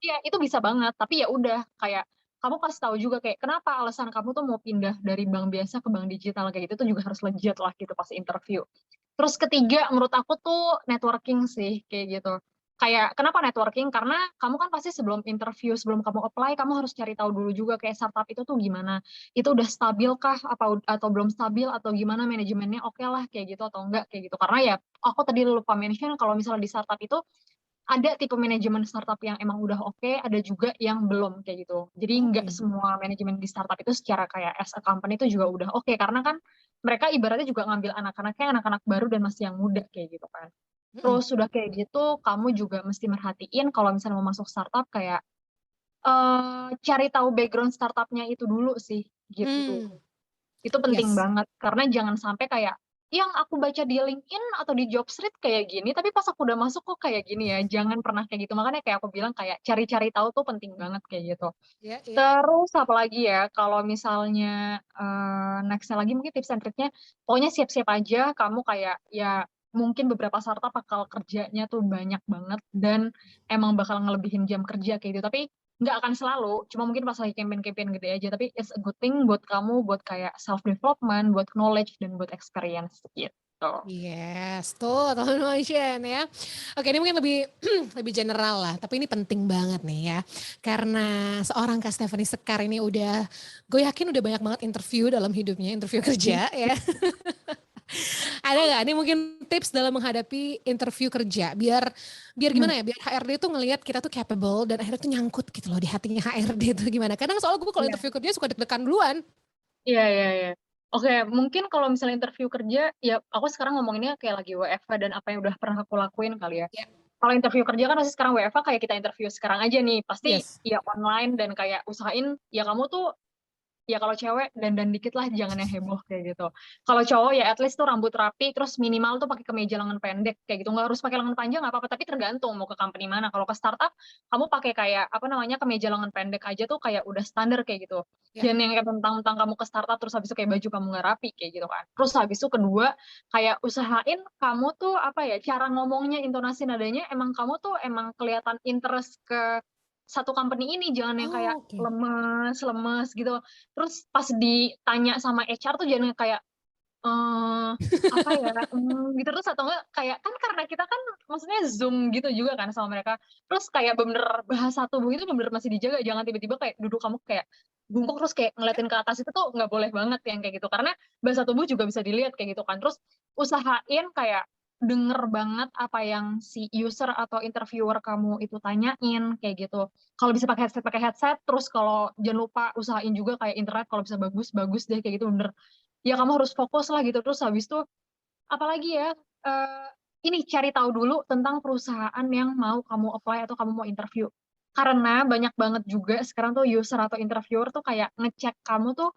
Iya, itu bisa banget, tapi ya udah kayak kamu kasih tahu juga kayak kenapa alasan kamu tuh mau pindah dari bank biasa ke bank digital kayak gitu tuh juga harus legit lah gitu pas interview. Terus ketiga menurut aku tuh networking sih kayak gitu. Kayak kenapa networking? Karena kamu kan pasti sebelum interview, sebelum kamu apply, kamu harus cari tahu dulu juga kayak startup itu tuh gimana. Itu udah stabil kah apa atau belum stabil atau gimana manajemennya oke lah kayak gitu atau enggak kayak gitu. Karena ya aku tadi lupa mention kalau misalnya di startup itu ada tipe manajemen startup yang emang udah oke, ada juga yang belum kayak gitu. Jadi nggak Oke. semua manajemen di startup itu secara kayak as a company itu juga udah oke, karena kan mereka ibaratnya juga ngambil anak-anaknya anak-anak baru dan masih yang muda kayak gitu kan. Mm-mm. Terus sudah kayak gitu, kamu juga mesti merhatiin kalau misalnya mau masuk startup kayak cari tahu background startupnya itu dulu sih gitu. Hmm, Itu penting yes. banget karena jangan sampai kayak yang aku baca di LinkedIn atau di Jobstreet kayak gini, tapi pas aku udah masuk kok kayak gini ya. Jangan pernah kayak gitu. Makanya kayak aku bilang kayak cari-cari tahu tuh penting banget kayak gitu. Ya, ya. Terus apa lagi ya? Kalau misalnya nextnya lagi mungkin tips and triknya, pokoknya siap-siap aja. Kamu kayak ya mungkin beberapa startup bakal kerjanya tuh banyak banget dan emang bakal ngelebihin jam kerja kayak gitu. Tapi nggak akan selalu. Cuma mungkin pas lagi campaign-campaign gede aja. Tapi it's a good thing buat kamu, buat kayak self development, buat knowledge dan buat experience gitu. Yes, tuh teman motion ya. Oke, ini mungkin lebih lebih general lah, tapi ini penting banget nih ya. Karena seorang Kak Stephanie Sekar ini udah, gue yakin udah banyak banget interview dalam hidupnya, interview kerja ya. Ada nggak? Ini mungkin tips dalam menghadapi interview kerja, biar biar Hmm. gimana ya? Biar HRD tuh ngelihat kita tuh capable dan akhirnya tuh nyangkut gitu loh di hatinya HRD itu gimana? Kadang soal gue kalau Iya. interview kerja suka deg-degan duluan. Iya, iya, iya. Oke, mungkin kalau misalnya interview kerja, ya aku sekarang ngomonginnya kayak lagi WFH dan apa yang udah pernah aku lakuin kali ya. Ya, Kalau interview kerja kan pasti sekarang WFH kayak kita interview sekarang aja nih. Pasti yes. ya online dan kayak usahain ya kamu tuh ya kalau cewek dandan dikit lah jangan yang heboh kayak gitu. Kalau cowok ya at least tuh rambut rapi terus minimal tuh pakai kemeja lengan pendek kayak gitu. Nggak harus pakai lengan panjang nggak apa-apa tapi tergantung mau ke company mana. Kalau ke startup kamu pakai kayak apa namanya kemeja lengan pendek aja tuh kayak udah standar kayak gitu. Ya. Jangan yang kayak tentang kamu ke startup terus habis itu kayak baju kamu nggak rapi kayak gitu kan. Terus habis itu kedua kayak usahain kamu tuh apa ya cara ngomongnya intonasi nadanya emang kamu tuh emang kelihatan interest ke satu company ini jangan yang kayak Oh, oke. lemes lemes gitu. Terus pas ditanya sama HR tuh jangan kayak eh apa ya gitu terus atau enggak kayak kan karena kita kan maksudnya Zoom gitu juga kan sama mereka terus kayak bener bahasa tubuh itu bener masih dijaga jangan tiba-tiba kayak duduk kamu kayak bungkuk terus kayak ngeliatin ke atas itu tuh nggak boleh banget yang kayak gitu karena bahasa tubuh juga bisa dilihat kayak gitu kan terus usahain kayak denger banget apa yang si user atau interviewer kamu itu tanyain kayak gitu kalau bisa pakai headset terus kalau jangan lupa usahain juga kayak internet kalau bisa bagus bagus deh kayak gitu bener ya kamu harus fokus lah gitu terus habis itu apalagi ya eh, ini cari tahu dulu tentang perusahaan yang mau kamu apply atau kamu mau interview karena banyak banget juga sekarang tuh user atau interviewer tuh kayak ngecek kamu tuh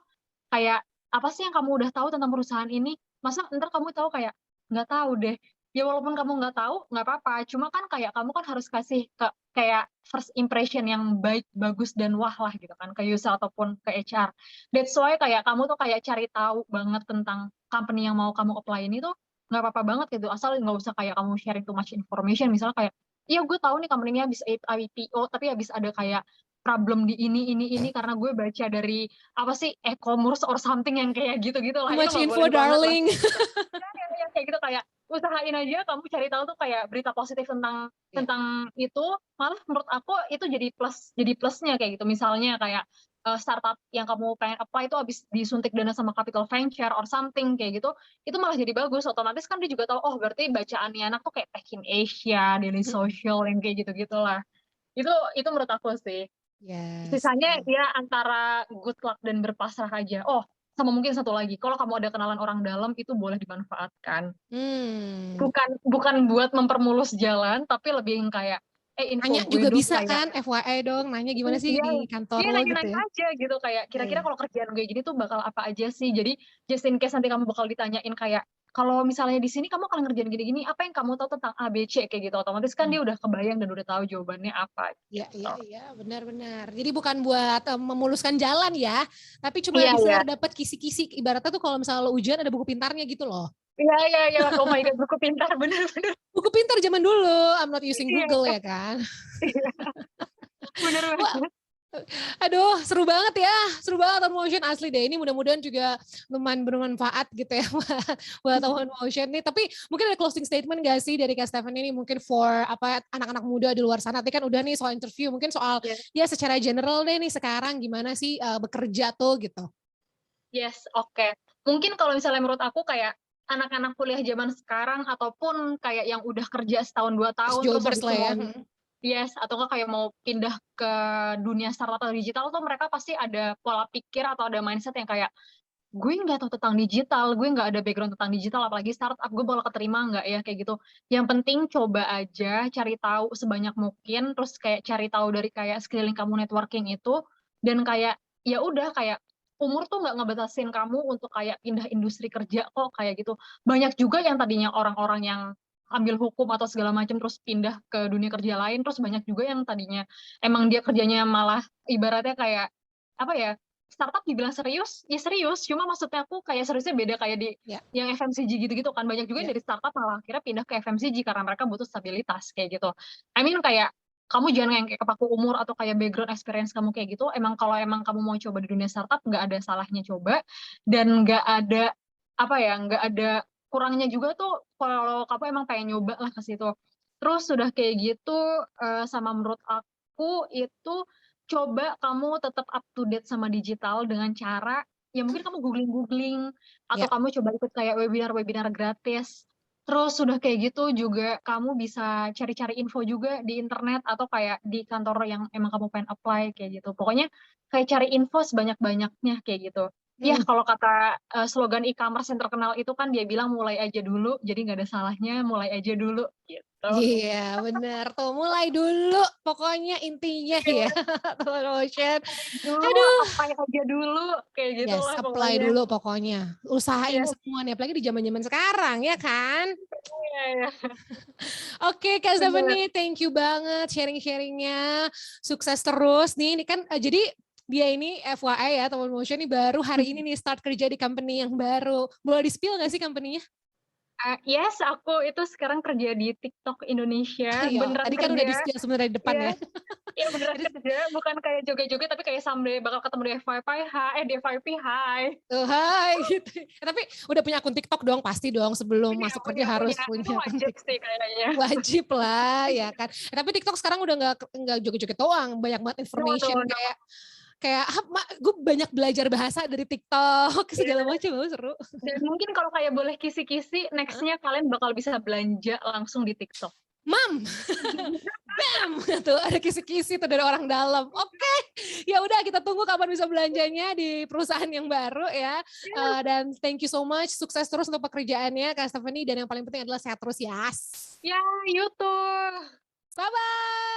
kayak apa sih yang kamu udah tahu tentang perusahaan ini masa ntar kamu tahu kayak nggak tahu deh ya walaupun kamu nggak tahu nggak apa-apa cuma kan kayak kamu kan harus kasih ke kayak first impression yang baik bagus dan wah lah gitu kan ke user ataupun ke HR that's why kayak kamu tuh kayak cari tahu banget tentang company yang mau kamu apply ini tuh nggak apa-apa banget gitu asal nggak usah kayak kamu sharing too much information misalnya kayak iya gue tahu nih company ini habis IPO tapi habis ada kayak problem di ini karena gue baca dari apa sih e-commerce or something yang kayak gitu-gitu Too lah itu much nggak info, boleh banget lah darling. kayak gitu ya, kayak gitu kayak usahain aja kamu cari tahu tuh kayak berita positif tentang Ya. itu malah menurut aku itu jadi plusnya kayak gitu misalnya kayak startup yang kamu pengen apply itu habis disuntik dana sama capital venture or something kayak gitu itu malah jadi bagus otomatis kan dia juga tahu oh berarti bacaannya anak tuh kayak Tech in Asia, Daily Social yang kayak gitu-gitulah itu menurut aku sih Yes. sisanya ya antara good luck dan berpasrah aja. Oh, sama mungkin satu lagi, kalau kamu ada kenalan orang dalam itu boleh dimanfaatkan. Hmm. Bukan bukan buat mempermulus jalan, tapi lebih yang kayak info Nanya gue juga dong bisa kayak kan, FYI dong, nanya gimana sih iya di kantor iya lo gitu nanya-nanya ya. aja gitu kayak Iya, kira-kira iya. kalau kerjaan gue gini tuh bakal apa aja sih. Jadi just in case nanti kamu bakal ditanyain kayak kalau misalnya di sini kamu akan ngerjain gini-gini, apa yang kamu tahu tentang A, B, C kayak gitu. Otomatis kan Hmm. dia udah kebayang dan udah tahu jawabannya apa Iya, iya, gitu. iya, benar-benar. Jadi bukan buat memuluskan jalan ya, tapi cuma Iya, iya. bisa dapat kisi-kisi. Ibaratnya tuh kalau misalnya lo ujian ada buku pintarnya gitu loh. Iya, iya, iya. Oh my God, buku pintar. Bener-bener. Buku pintar zaman dulu, I'm not using Iya, Google ya kan. iya. Bener Wah, banget. aduh, seru banget ya, seru banget Tone Motion asli deh. Ini mudah-mudahan juga lumayan bermanfaat gitu ya buat Tone Motion nih. Tapi mungkin ada closing statement gak sih dari Kak Stefan ini mungkin for apa anak-anak muda di luar sana. Tadi kan udah nih soal interview, mungkin soal Yes, ya secara general deh nih sekarang gimana sih bekerja tuh gitu. yes, oke. Mungkin kalau misalnya menurut aku kayak anak-anak kuliah zaman sekarang ataupun kayak yang udah kerja setahun 2 First tahun terus jobbers habis itu lah ya. mau yes, atau enggak kayak mau pindah ke dunia startup atau digital tuh mereka pasti ada pola pikir atau ada mindset yang kayak gue nggak tahu tentang digital, gue nggak ada background tentang digital, apalagi startup, gue bakal keterima nggak ya kayak gitu. Yang penting coba aja, cari tahu sebanyak mungkin, terus kayak cari tahu dari kayak sekeliling kamu networking itu, dan kayak ya udah kayak umur tuh nggak ngebatasin kamu untuk kayak pindah industri kerja kok kayak gitu. Banyak juga yang tadinya orang-orang yang ambil hukum atau segala macam terus pindah ke dunia kerja lain, terus banyak juga yang tadinya emang dia kerjanya malah ibaratnya kayak apa ya, startup dibilang serius, ya serius, cuma maksudnya aku kayak seriusnya beda kayak di Ya, yang FMCG gitu-gitu kan, banyak juga ya. yang dari startup malah akhirnya pindah ke FMCG karena mereka butuh stabilitas kayak gitu. I mean kayak kamu jangan yang kayak kepaku umur atau kayak background experience kamu kayak gitu, emang kalau emang kamu mau coba di dunia startup nggak ada salahnya coba, dan nggak ada apa ya, nggak ada kurangnya juga tuh kalau kamu emang pengen nyoba lah ke situ. Terus sudah kayak gitu, sama menurut aku itu coba kamu tetap up to date sama digital dengan cara, ya mungkin kamu googling-googling, atau Ya. kamu coba ikut kayak webinar-webinar gratis. Terus sudah kayak gitu juga kamu bisa cari-cari info juga di internet atau kayak di kantor yang emang kamu pengen apply kayak gitu. Pokoknya kayak cari info sebanyak-banyaknya kayak gitu. Ya Hmm. kalau kata slogan e-commerce yang terkenal itu kan dia bilang mulai aja dulu, jadi nggak ada salahnya mulai aja dulu gitu. Iya, bener tuh. Mulai dulu, pokoknya intinya ya. Tone Motion. Dulu, Aduh, apply aja dulu, kayak yes, gitulah apply pokoknya. dulu pokoknya. Usahain Iya, semua nih, apalagi di zaman-zaman sekarang ya kan. iya, iya, Oke, Kak bener. Stephanie, thank you banget sharing-sharingnya. Sukses terus nih. Ini kan jadi dia ini FYI ya, Tone Motion ini baru hari ini nih start kerja di company yang baru. Boleh di-spill nggak sih company-nya? Yes, aku itu sekarang kerja di TikTok Indonesia, Iya, beneran tadi kan udah kerja. di-spill sebenarnya di depan Iya, ya. iya beneran Jadi, kerja, bukan kayak joget-joget, tapi kayak someday bakal ketemu di FYP, di FYP, hi. tuh, hai gitu. Tapi udah punya akun TikTok dong, pasti dong sebelum Punya, masuk kerja punya, harus punya. Itu punya akun wajib TikTok. sih kayaknya. Wajib lah ya kan. Tapi TikTok sekarang udah nggak joget-joget doang, banyak banget No, information no, no. kayak kayak gue banyak belajar bahasa dari TikTok segala Iya. macam, seru. Dan mungkin kalau kayak boleh kisi-kisi, next-nya kalian bakal bisa belanja langsung di TikTok. Mam, bam, tuh ada kisi-kisi tuh dari orang dalam. Oke, ya udah kita tunggu kapan bisa belanjanya di perusahaan yang baru ya. Dan thank you so much, sukses terus untuk pekerjaannya Kak Stephanie dan yang paling penting adalah sehat terus ya. Ya, YouTube. Bye bye.